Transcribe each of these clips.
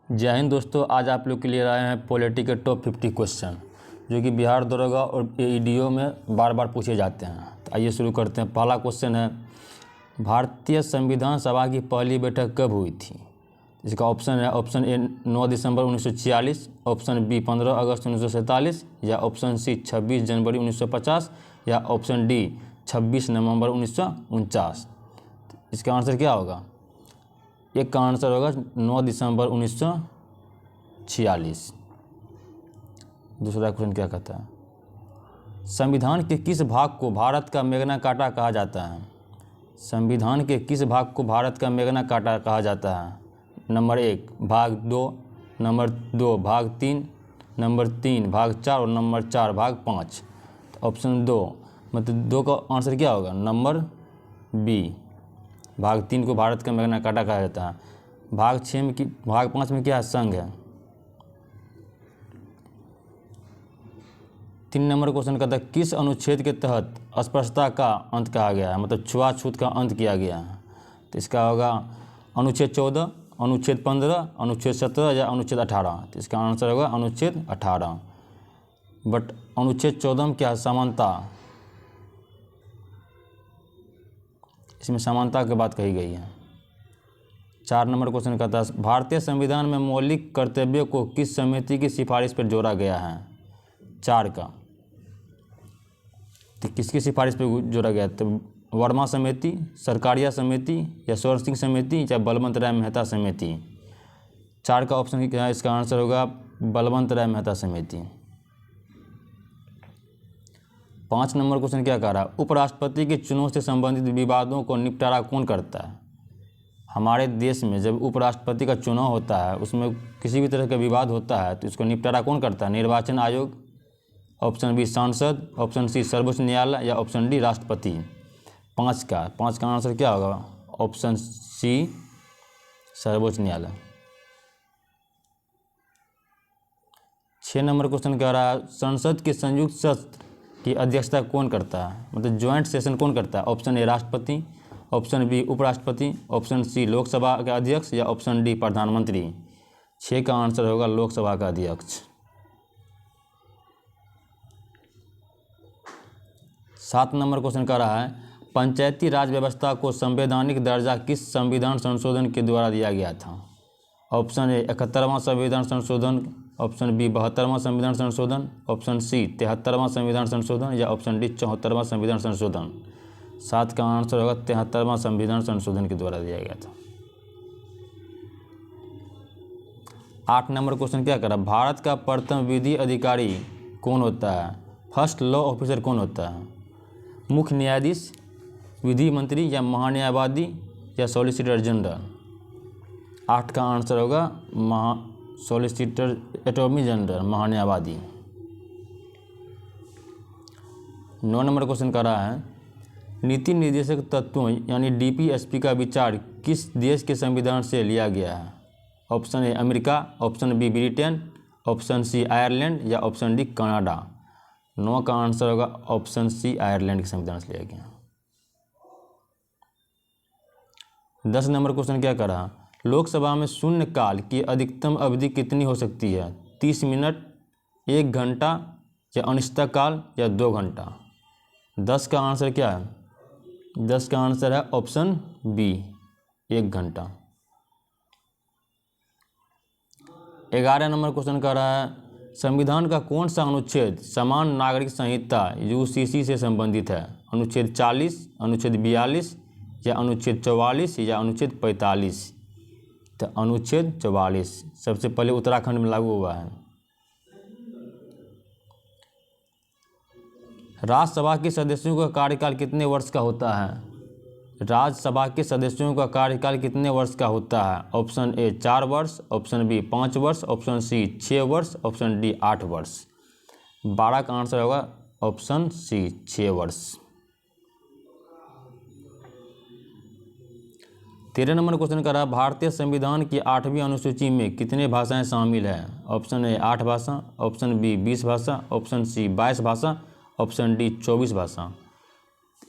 जय हिंद दोस्तों, आज आप लोग के लिए आए हैं पॉलिटी के टॉप 50 क्वेश्चन जो कि बिहार दरोगा और एईडीओ में बार बार पूछे जाते हैं। तो आइए शुरू करते हैं। पहला क्वेश्चन है, भारतीय संविधान सभा की पहली बैठक कब हुई थी? इसका ऑप्शन है, ऑप्शन ए 9 दिसंबर 1946, ऑप्शन बी 15 अगस्त 1947, या ऑप्शन सी 26 जनवरी 1950, या ऑप्शन डी 26 नवंबर 1949। इसका आंसर क्या होगा? एक का आंसर होगा 9 दिसंबर 1946। दूसरा क्वेश्चन क्या कहता है, संविधान के किस भाग को भारत का मैग्ना कार्टा कहा जाता है? संविधान के किस भाग को भारत का मैग्ना कार्टा कहा जाता है? नंबर 1 भाग 2, नंबर 2 भाग 3, नंबर 3 भाग 4 और नंबर 4 भाग 5। ऑप्शन 2 मतलब 2 का आंसर क्या होगा? नंबर बी, भाग 3 को भारत का मैग्ना कार्टा कहा जाता है। भाग 6 में भाग 5 में क्या है? संघ है। 3 नंबर क्वेश्चन कहता है, किस अनुच्छेद के तहत अस्पृश्यता का अंत कहा गया है, मतलब छुआछूत का अंत किया गया है? तो इसका होगा अनुच्छेद 14, अनुच्छेद 15, अनुच्छेद 17 या अनुच्छेद 18। तो इसका आंसर होगा अनुच्छेद 18। बट अनुच्छेद 14 में क्या है? समानता। इसमें समानता की बात कही गई है। 4 नंबर क्वेश्चन कहता है, भारतीय संविधान में मौलिक कर्तव्यों को किस समिति की सिफारिश पर जोड़ा गया है? 4 का तो किसकी सिफारिश पर जोड़ा गया? तो वर्मा समिति, सरकारिया समिति, या स्वर्ण सिंह समिति, या बलवंत राय मेहता समिति। 4 का ऑप्शन क्या है? इसका आंसर होगा बलवंत राय मेहता समिति। 5 नंबर क्वेश्चन क्या कह रहा है, उपराष्ट्रपति के चुनाव से संबंधित विवादों को निपटारा कौन करता है? हमारे देश में जब उपराष्ट्रपति का चुनाव होता है, उसमें किसी भी तरह का विवाद होता है तो इसको निपटारा कौन करता है? निर्वाचन आयोग, ऑप्शन बी सांसद, ऑप्शन सी सर्वोच्च न्यायालय, या ऑप्शन डी राष्ट्रपति। 5 का आंसर क्या होगा? ऑप्शन सी सर्वोच्च न्यायालय। 6 नंबर क्वेश्चन कह रहा है, संसद के संयुक्त सत्र की अध्यक्षता कौन करता है, मतलब ज्वाइंट सेशन कौन करता है? ऑप्शन ए राष्ट्रपति, ऑप्शन बी उपराष्ट्रपति, ऑप्शन सी लोकसभा का अध्यक्ष, या ऑप्शन डी प्रधानमंत्री। 6 का आंसर होगा लोकसभा का अध्यक्ष। 7 नंबर क्वेश्चन कर रहा है, पंचायती राज व्यवस्था को संवैधानिक दर्जा किस संविधान संशोधन के द्वारा दिया गया था? ऑप्शन ए 71वां संविधान संशोधन, ऑप्शन बी 72वां संविधान संशोधन, ऑप्शन सी 73वां संविधान संशोधन, या ऑप्शन डी 74वां संविधान संशोधन। 7 का आंसर होगा 73वां संविधान संशोधन के द्वारा दिया गया था। 8 नंबर क्वेश्चन क्या कर रहा है, भारत का प्रथम विधि अधिकारी कौन होता है? फर्स्ट लॉ ऑफिसर कौन होता है? मुख्य न्यायाधीश, विधि मंत्री, या महान्यायवादी, या सॉलिसिटर जनरल। 8 का आंसर होगा सॉलिसिटर अटॉर्नी जनरल, महान्यायवादी। 9 नंबर क्वेश्चन कर रहा है, नीति निर्देशक तत्वों यानी डीपीएसपी का विचार किस देश के संविधान से लिया गया है? Option A America, option B Britain, option C Ireland, या ऑप्शन डी कनाडा। 9 का आंसर होगा ऑप्शन सी आयरलैंड के संविधान से लिया गया। 10 नंबर क्वेश्चन क्या कर रहा है, लोकसभा में शून्यकाल की अधिकतम अवधि कितनी हो सकती है? 30 मिनट, 1 घंटा, या अनिश्चितकाल, या 2 घंटा। 10 का आंसर क्या है? 10 का आंसर है ऑप्शन बी 1 घंटा। 11 नंबर क्वेश्चन कर रहा है, संविधान का कौन सा अनुच्छेद समान नागरिक संहिता यूसीसी से संबंधित है? अनुच्छेद 40, अनुच्छेद 42, या अनुच्छेद 44, या अनुच्छेद 45। तो अनुच्छेद 44 सबसे पहले उत्तराखंड में लागू हुआ है। राज्यसभा के सदस्यों का कार्यकाल कितने वर्ष का होता है? राज्यसभा के सदस्यों का कार्यकाल कितने वर्ष का होता है? ऑप्शन ए 4 वर्ष, ऑप्शन बी 5 वर्ष, ऑप्शन सी 6 वर्ष, ऑप्शन डी 8 वर्ष। 12 का आंसर होगा ऑप्शन सी 6 वर्ष। 13 नंबर क्वेश्चन कर रहा है, भारतीय संविधान की 8वीं अनुसूची में कितने भाषाएं शामिल हैं? ऑप्शन ए 8 भाषा, ऑप्शन बी 20 भाषा, ऑप्शन सी 22 भाषा, ऑप्शन डी 24 भाषा।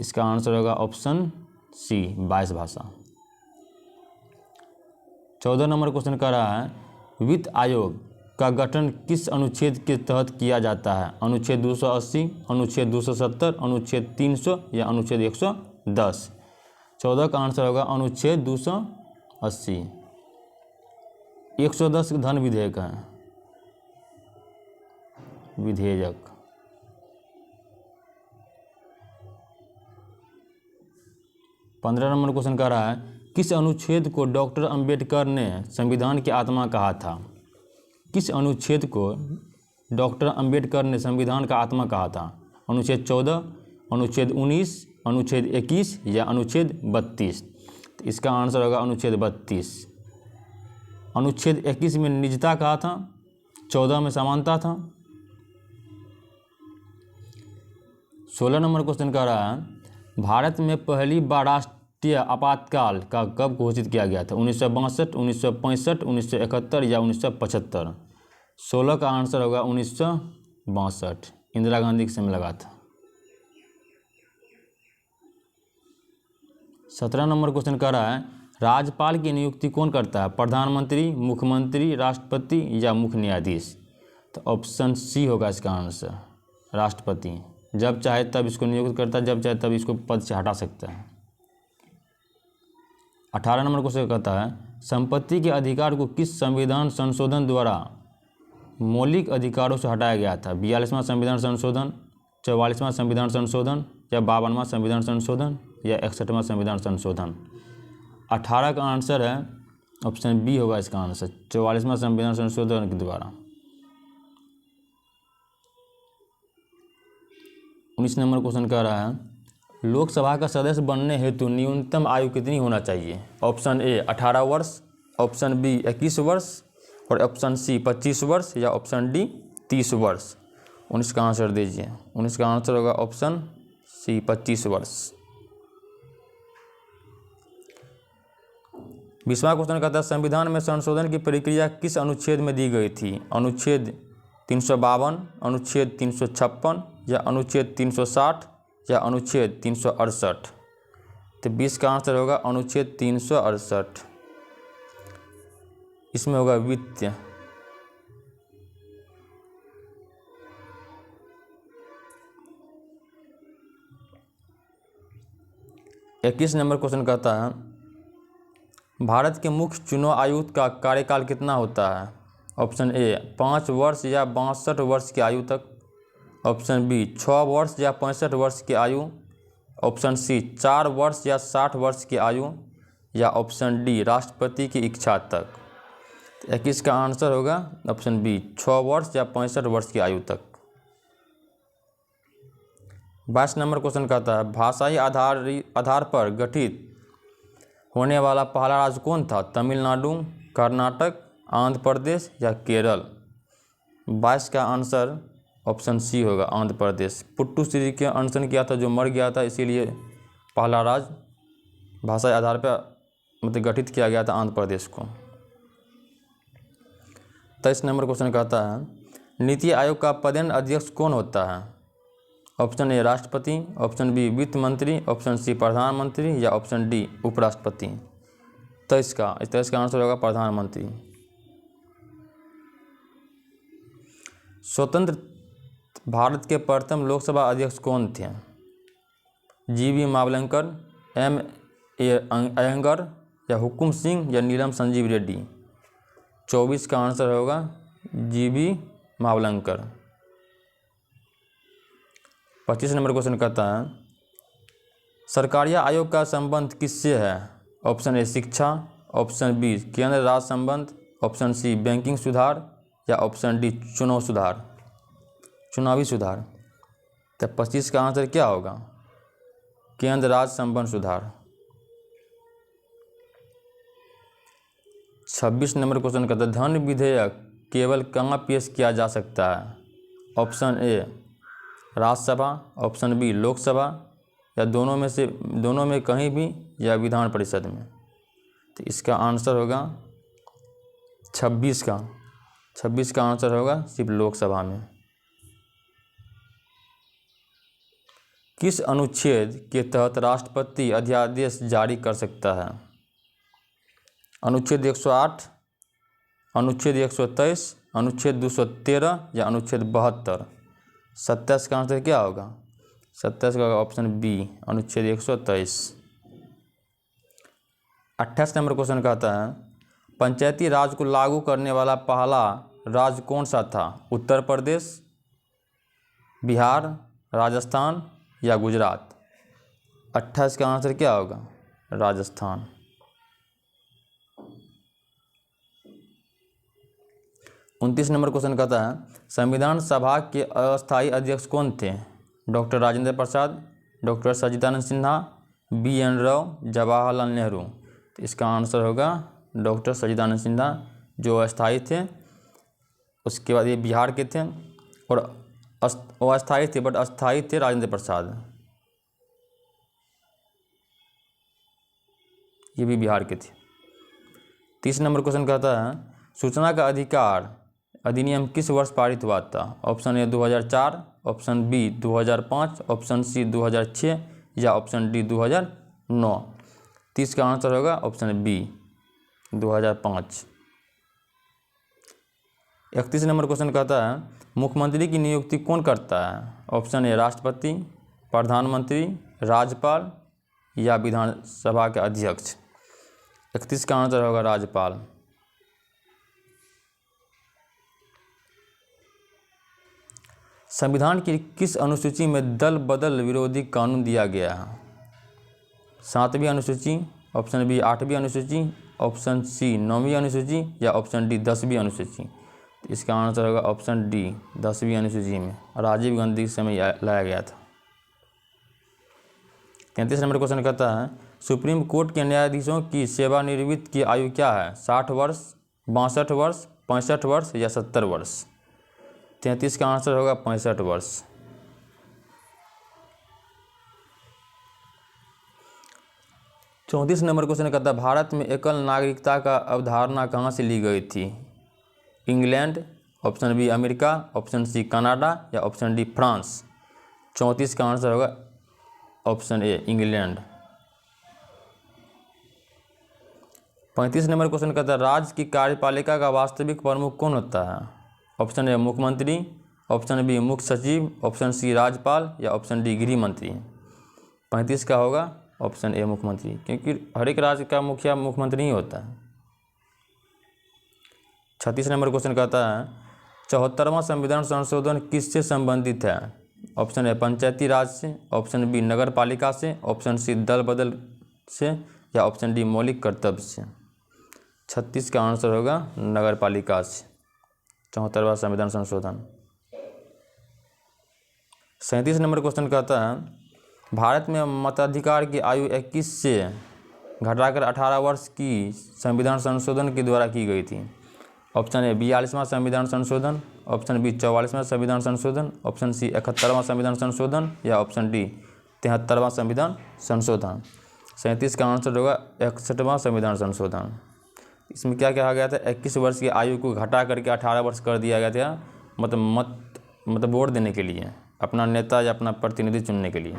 इसका आंसर होगा ऑप्शन सी 22 भाषा। 14 नंबर क्वेश्चन कर रहा है, वित्त आयोग का गठन किस अनुच्छेद के तहत किया जाता है? अनुच्छेद 280, अनुच्छेद 270, अनुच्छेद 300 या अनुच्छेद 110? 14 का आंसर होगा अनुच्छेद 280। 110 धन विधेयक है, विधेयक। 15 नंबर क्वेश्चन कह रहा है, किस अनुच्छेद को डॉक्टर अंबेडकर ने संविधान की आत्मा कहा था? किस अनुच्छेद को डॉक्टर अंबेडकर ने संविधान का आत्मा कहा था? अनुच्छेद 14, अनुच्छेद 19, अनुच्छेद 21 या अनुच्छेद 32? तो इसका आंसर होगा अनुच्छेद 32। अनुच्छेद 21 में निजता कहा था, 14 में समानता था। 16 नंबर क्वेश्चन कह रहा है, भारत में पहली बार राष्ट्रीय आपातकाल का कब घोषित किया गया था? 1962, 1965, 1971 या 1975? 16 का आंसर होगा 1962, इंदिरा गांधी के समय लगा था। 17 नंबर क्वेश्चन कह रहा है, राज्यपाल की नियुक्ति कौन करता है? प्रधानमंत्री, मुख्यमंत्री, राष्ट्रपति या मुख्य न्यायाधीश? तो ऑप्शन सी होगा इसका आंसर, राष्ट्रपति। जब चाहे तब इसको नियुक्त करता है, जब चाहे तब इसको पद से हटा सकता है। 18 नंबर क्वेश्चन कहता है, संपत्ति के अधिकार को किस संविधान संशोधन द्वारा मौलिक अधिकारों से हटाया गया था? 42वां संविधान संशोधन, 44वां संविधान संशोधन या 52वां संविधान संशोधन या 61वां संविधान संशोधन? 18 का आंसर है ऑप्शन बी होगा इसका आंसर, 44वां संविधान संशोधन के द्वारा। 19 नंबर क्वेश्चन कह रहा है, लोकसभा का सदस्य बनने हेतु न्यूनतम आयु कितनी होना चाहिए? ऑप्शन ए 18 वर्ष, ऑप्शन बी 21 वर्ष और ऑप्शन सी 25 वर्ष या ऑप्शन डी 30 वर्ष? 19 का आंसर दीजिए। 19 का आंसर होगा ऑप्शन सी 25 वर्ष। 20वां क्वेश्चन कहता है, संविधान में संशोधन की प्रक्रिया किस अनुच्छेद में दी गई थी? अनुच्छेद 352, अनुच्छेद 356 या अनुच्छेद 360 या अनुच्छेद 368? तो 20 का आंसर होगा अनुच्छेद 368, इसमें होगा वित्त। 21 नंबर क्वेश्चन कहता है, भारत के मुख्य चुनाव आयुक्त का कार्यकाल कितना होता है? ऑप्शन ए 5 वर्ष या 62 वर्ष की आयु तक, ऑप्शन बी 6 वर्ष या 65 वर्ष की आयु, ऑप्शन सी 4 वर्ष या 60 वर्ष की आयु या ऑप्शन डी राष्ट्रपति की इच्छा तक? 21 का आंसर होगा ऑप्शन बी 6 वर्ष या 65 वर्ष की आयु तक। 22 नंबर क्वेश्चन कहता है, भाषाई आधार पर गठित होने वाला पहला राज्य कौन था? तमिलनाडु, कर्नाटक, आंध्र प्रदेश या केरल? 22 का आंसर ऑप्शन सी होगा आंध्र प्रदेश। पुट्टू श्री के अनशन किया था जो मर गया था, इसीलिए पहला राज्य भाषाई आधार पर मतलब गठित किया गया था आंध्र प्रदेश को। 23 नंबर क्वेश्चन कहता है, नीति आयोग का पदेन अध्यक्ष कौन होता है? ऑप्शन ए राष्ट्रपति, ऑप्शन बी वित्त मंत्री, ऑप्शन सी प्रधानमंत्री या ऑप्शन डी उपराष्ट्रपति? 23 का आंसर होगा प्रधानमंत्री। स्वतंत्र भारत के प्रथम लोकसभा अध्यक्ष कौन थे? जी.बी. मावलंकर, M.A. अयंगर या हुकुम सिंह या नीलम संजीव रेड्डी? 24 का आंसर होगा जी.बी. मावलंकर। 25 नंबर क्वेश्चन कहता है, सरकारीय आयोग का संबंध किससे है? ऑप्शन ए शिक्षा, ऑप्शन बी केंद्र राज्य संबंध, ऑप्शन सी बैंकिंग सुधार या ऑप्शन डी चुनावी सुधार? तो 25 का आंसर क्या होगा? केंद्र राज्य संबंध सुधार। 26 नंबर क्वेश्चन कहता है, धन विधेयक केवल कहाँ पेश किया जा सकता है? Option A Rajya Sabha, option B Lok Sabha या दोनों में कहीं भी या विधान परिषद में? तो इसका आंसर होगा 26 का आंसर होगा सिर्फ लोकसभा में। किस अनुच्छेद के तहत राष्ट्रपति अध्यादेश जारी कर सकता है? अनुच्छेद 108, अनुच्छेद 123, अनुच्छेद 213 या अनुच्छेद 72। 27 का आंसर क्या होगा? 27 का होगा ऑप्शन बी, अनुच्छेद 123। 28 नंबर क्वेश्चन कहता है पंचायती राज को लागू करने वाला पहला राज्य कौन सा था? उत्तर प्रदेश, बिहार, राजस्थान या गुजरात। 28 का आंसर क्या होगा? राजस्थान। 29 नंबर क्वेश्चन कहता है संविधान सभा के अस्थायी अध्यक्ष कौन थे? डॉक्टर राजेंद्र प्रसाद, डॉक्टर सच्चिदानंद सिन्हा, BN राव, जवाहरलाल नेहरू। तो इसका आंसर होगा डॉक्टर सच्चिदानंद सिन्हा, जो अस्थायी थे। उसके बाद ये बिहार के थे और अस्थायी थे, बट अस्थायी थे राजेंद्र प्रसाद, ये भी बिहार के थे। 30 नंबर क्वेश्चन कहता है सूचना का अधिकार अधिनियम किस वर्ष पारित हुआ था? Option A 2004, option B 2005, option C 2006 या ऑप्शन डी 2009। 30 का आंसर होगा ऑप्शन बी, 2005। 31 नंबर क्वेश्चन कहता है मुख्यमंत्री की नियुक्ति कौन करता है? ऑप्शन ए राष्ट्रपति, प्रधानमंत्री, राज्यपाल या विधानसभा के अध्यक्ष। 31 का आंसर होगा राज्यपाल। संविधान की किस अनुसूची में दल बदल विरोधी कानून दिया गया है? 7वीं अनुसूची, ऑप्शन बी 8वीं अनुसूची, ऑप्शन सी 9वीं अनुसूची या ऑप्शन डी 10वीं अनुसूची। इसका आंसर होगा ऑप्शन डी, 10वीं अनुसूची में राजीव गांधी के समय लाया गया था। 33 नंबर क्वेश्चन कहता है सुप्रीम कोर्ट के न्यायाधीशों की सेवानिवृत्ति की आयु क्या है? 60 वर्ष, 62 वर्ष, 65 वर्ष या 70 वर्ष। 33 का आंसर होगा 65 वर्ष। 34 नंबर क्वेश्चन कहता है भारत में एकल नागरिकता का अवधारणा कहाँ से ली गई थी? England, option B America, option C Canada या ऑप्शन डी फ्रांस। 34 का आंसर होगा option A England. 35 number question कहता है राज्य की कार्यपालिका का वास्तविक प्रमुख कौन होता है? ऑप्शन ए मुख्यमंत्री, ऑप्शन बी मुख्य सचिव, ऑप्शन सी राज्यपाल या ऑप्शन डी गृह मंत्री। 35 का होगा ऑप्शन ए मुख्यमंत्री, क्योंकि हर एक राज्य का मुखिया मुख्यमंत्री ही होता है। 36 नंबर क्वेश्चन कहता है 74वां संविधान संशोधन किससे संबंधित है? ऑप्शन ए पंचायती राज से, ऑप्शन बी नगर पालिका से, ऑप्शन सी दल बदल से या ऑप्शन डी मौलिक कर्तव्य से। 36 का आंसर होगा नगर पालिका से, 74वां संविधान संशोधन। 37 नंबर क्वेश्चन कहता है भारत में मताधिकार की आयु 21 से घटाकर 18 वर्ष की संविधान संशोधन के द्वारा की गई थी। ऑप्शन ए 42वां संविधान संशोधन, ऑप्शन बी 44वां संविधान संशोधन, ऑप्शन सी 71वां संविधान संशोधन या ऑप्शन डी 73वां संविधान संशोधन। 37 का आंसर होगा 61वां संविधान संशोधन। इसमें क्या कहा गया था? 21 वर्ष की आयु को घटा करके 18 वर्ष कर दिया गया था, मतलब वोट देने के लिए, अपना नेता या अपना प्रतिनिधि चुनने के लिए।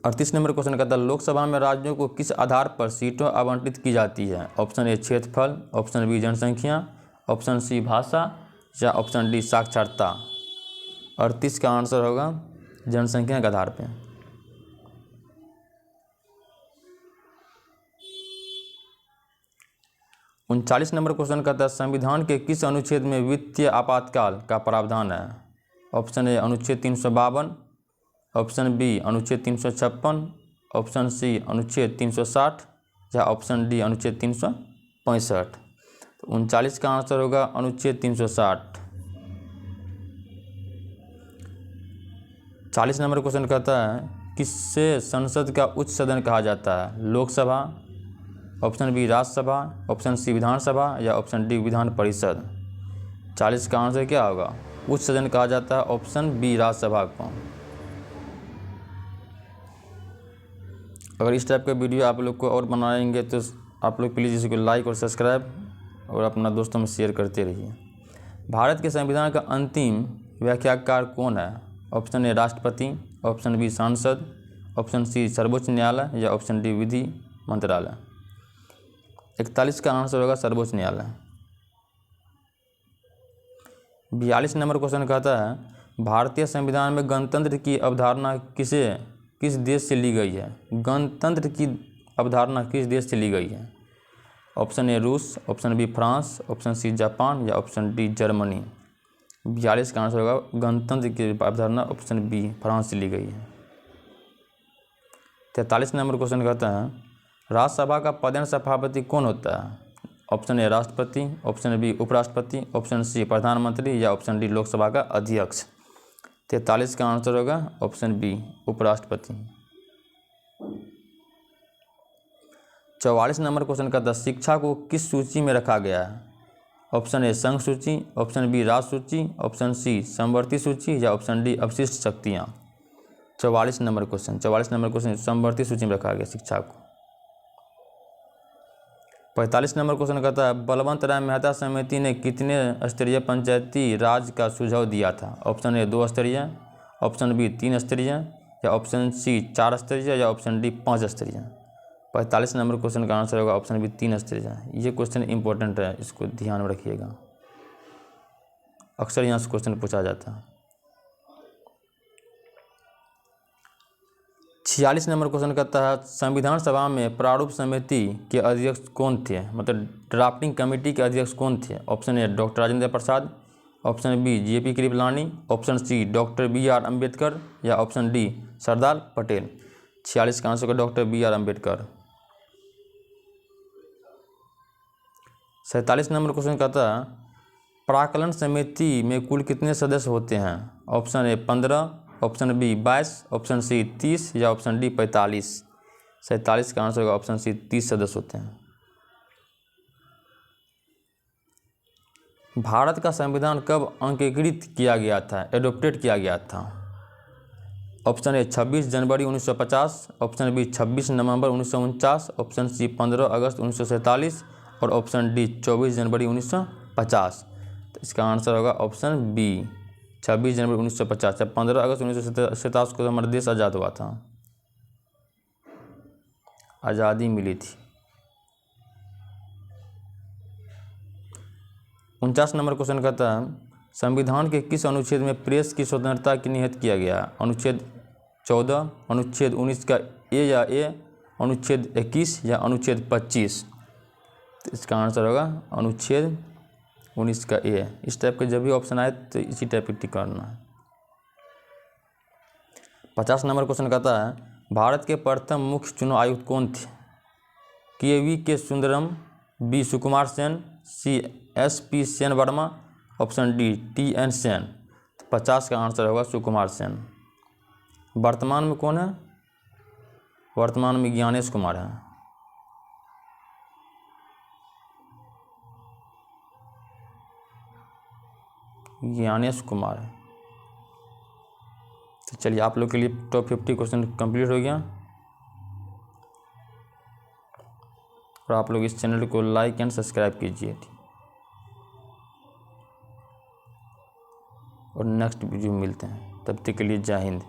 38 नंबर क्वेश्चन कहता है लोकसभा में राज्यों को किस आधार पर सीटों आवंटित की जाती है? ऑप्शन ए क्षेत्रफल, ऑप्शन बी जनसंख्या, ऑप्शन सी भाषा या ऑप्शन डी साक्षरता। 38 का आंसर होगा जनसंख्या के आधार पर। 39 नंबर क्वेश्चन कहता है संविधान के किस अनुच्छेद में वित्तीय आपातकाल का प्रावधान है? ऑप्शन ए अनुच्छेद 352, ऑप्शन बी अनुच्छेद 356, ऑप्शन सी अनुच्छेद 360 या ऑप्शन डी अनुच्छेद 365। तो 39 का आंसर होगा अनुच्छेद 360। 40 नंबर क्वेश्चन कहता है किससे संसद का उच्च सदन कहा जाता है? Lok Sabha, option B Rajya Sabha, option C Vidhan Sabha या ऑप्शन डी विधान परिषद। 40 का आंसर क्या होगा? उच्च सदन कहा जाता है ऑप्शन बी राज्यसभा को। अगर इस टाइप का वीडियो आप लोग को और बनाएंगे तो आप लोग प्लीज़ इसको लाइक और सब्सक्राइब और अपना दोस्तों में शेयर करते रहिए। भारत के संविधान का अंतिम व्याख्याकार कौन है? ऑप्शन ए राष्ट्रपति, ऑप्शन बी सांसद, ऑप्शन सी सर्वोच्च न्यायालय या ऑप्शन डी विधि मंत्रालय। 41 का आंसर होगा सर्वोच्च न्यायालय। 42 नंबर क्वेश्चन कहता है भारतीय संविधान में गणतंत्र की अवधारणा किस देश से ली गई है? गणतंत्र की अवधारणा किस देश से ली गई है? ऑप्शन ए रूस, option B France, option C Japan या ऑप्शन डी जर्मनी। 42 का आंसर होगा गणतंत्र की अवधारणा ऑप्शन बी फ्रांस से ली गई है। 43 नंबर क्वेश्चन कहता है राज्यसभा का पदेन सभापति कौन होता है? ऑप्शन ए राष्ट्रपति, ऑप्शन बी उपराष्ट्रपति, ऑप्शन सी प्रधानमंत्री या ऑप्शन डी लोकसभा का अध्यक्ष। 43 का आंसर होगा ऑप्शन बी उपराष्ट्रपति। 44 नंबर क्वेश्चन कहता है शिक्षा को किस सूची में रखा गया है? ऑप्शन ए संघ सूची, ऑप्शन बी राज सूची, ऑप्शन सी समवर्ती सूची या ऑप्शन डी अवशिष्ट शक्तियाँ। 44 नंबर क्वेश्चन समवर्ती सूची में रखा गया शिक्षा को। 45 नंबर क्वेश्चन कहता है बलवंत राय मेहता समिति ने कितने स्तरीय पंचायती राज का सुझाव दिया था? ऑप्शन ए 2 स्तरीय, ऑप्शन बी 3 स्तरीय या ऑप्शन सी 4 स्तरीय या ऑप्शन डी 5 स्तरीय। 45 नंबर क्वेश्चन का आंसर होगा ऑप्शन बी 3 स्तरीय। ये क्वेश्चन इंपॉर्टेंट है, इसको ध्यान में रखिएगा, अक्सर यहाँ से क्वेश्चन पूछा जाता है। 46 नंबर क्वेश्चन कहता है संविधान सभा में प्रारूप समिति के अध्यक्ष कौन थे? मतलब ड्राफ्टिंग कमेटी के अध्यक्ष कौन थे? Option A doctor Rajendra Prasad, option B JP Kripalani, option C doctor BR Ambedkar या ऑप्शन डी सरदार पटेल। 46 का आंसर होगा doctor BR Ambedkar. 47 number question कहता है प्राक्कलन समिति में कुल कितने सदस्य होते हैं? Option A 15, option B 22, option C 30 या ऑप्शन डी 45। 47 का आंसर होगा ऑप्शन सी 30 सदस्य होते हैं। भारत का संविधान कब अंगीकृत किया गया था, एडोप्टेड किया गया था? ऑप्शन ए 26 जनवरी 1950, ऑप्शन बी 26 नवंबर 1949, ऑप्शन सी 15 अगस्त 1947 और ऑप्शन डी 24 जनवरी 1950। तो इसका आंसर होगा ऑप्शन बी 26 जनवरी 1950। 15 अगस्त 1947 को हमारा देश आज़ाद हुआ था, आज़ादी मिली थी। 49 नंबर क्वेश्चन कहता है संविधान के किस अनुच्छेद में प्रेस की स्वतंत्रता की निहित किया गया? अनुच्छेद 14, अनुच्छेद 19 का ए या ए, अनुच्छेद 21 या अनुच्छेद 25। तो इसका आंसर होगा अनुच्छेद 19 का ए। इस टाइप के जब भी ऑप्शन आए तो इसी टाइप की टिक करना है। 50 नंबर क्वेश्चन कहता है भारत के प्रथम मुख्य चुनाव आयुक्त कौन थे? KV सुंदरम, बी सुकुमार सेन, सी SP Sen Verma, option D TN Sen. 50 का आंसर होगा सुकुमार सेन। वर्तमान में कौन है? वर्तमान में ज्ञानेश कुमार है। ज्ञानेश कुमार है। तो चलिए आप लोग के लिए टॉप 50 क्वेश्चन कंप्लीट हो गया और आप लोग इस चैनल को लाइक एंड सब्सक्राइब कीजिए और नेक्स्ट वीडियो में मिलते हैं। तब तक के लिए जय हिंद।